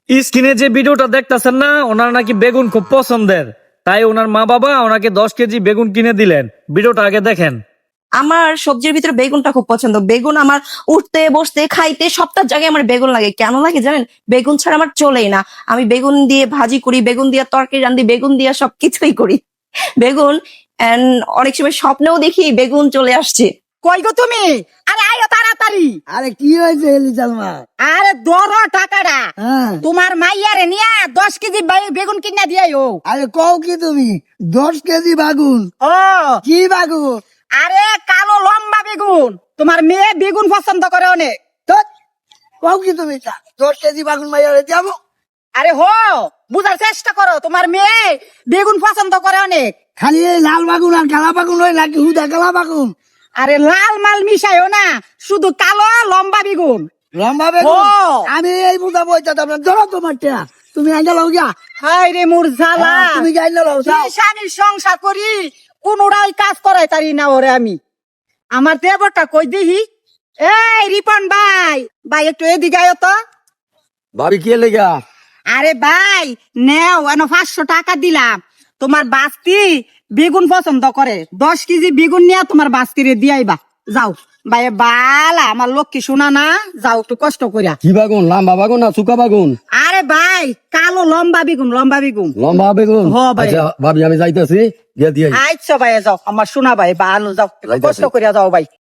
স্ক্রিনে যে ভিডিওটা দেখতেছেন না, ওনার নাকি বেগুন খুব পছন্দের, তাই ওনার মা বাবা ওনাকে 10 কেজি বেগুন কিনে দিলেন। ভিডিওটা আগে দেখেন। আমার সবজির ভিতরে বেগুনটা খুব পছন্দ। বেগুন আমার উঠতে বসতে খাইতে সবটার জায়গায় আমার বেগুন লাগে। কেন লাগে জানেন? বেগুন ছাড়া আমার চলেই না। আমি বেগুন দিয়ে ভাজি করি, বেগুন দিয়ে তরকারি রান্ধি, বেগুন দিয়ে সবকিছুই করি। বেগুন and অনেক সময় স্বপ্নেও দেখি বেগুন চলে আসছে। কই গো তুমি? আরে আয়ো তাড়াতাড়ি। আরে কি হয়েছে লিজালমা? আরে ধরো টাকাটা। হ্যাঁ। তোমার মাইয়ারে নিয়ে 10 কেজি বেগুন কিনা দিয়াইও। আরে কও কি তুমি? 10 কেজি বাগুন? ও কি বাগুন? আরে কালো লম্বা বেগুন। তোমার মেয়ে বেগুন পছন্দ করে অনেক। ধ্যাৎ, কও কি তুমি? 10 কেজি বাগুন মাইয়ারে যাবো? আরে হো, বুঝার চেষ্টা করো, তোমার মেয়ে বেগুন পছন্দ করে অনেক। খালি এই লাল বাগুন আর কালা বাগুন হয় নাকি হুদা কালা বাগুন? আরে লাল মাল মিশাইও না, শুধু কালো লম্বা বেগুন। লম্বা বেগুন? ও। আমি এই বুঝা বইতে তোমরা ধরো তোমার টেয়া। তুমি আইনা লও গিয়া। হাই রে মোর জ্বালা। তুমি কি আইনা লও? যাও। কি স্বামীর সংসার করি, কোনটাই কাজ করাই তারি না ওরে আমি। আমার দেবরটা কই দিহি। এই রিপন ভাই, ভাই একটু এদিকে আয় তো। ভাবি কি লেগা? আরে ভাই নেও, 500 টাকা দিলাম। তোমার বাস্তি বেগুন পছন্দ করে, 10 কেজি বেগুন নিয়ে তোমার বাস্তিরে দিয়াইবা। যাও ভাই, বালা আমার লক্ষ্মী শোনা না, যাও একটু কষ্ট করিয়া। কি বাগুন? লম্বা বাগুন না শুকা বাগুন? আরে ভাই কালো লম্বা বেগুন, লম্বা বেগুন। লম্বা বেগুন? হ ভাই। আচ্ছা ভাবি আমি যাইতেছি, দিয়ে দিয়ে আচ্ছা ভাই যাও, আমার শোনা ভাই ভালো, যাও একটু যাইতাছি। কষ্ট করিয়া যাও ভাই।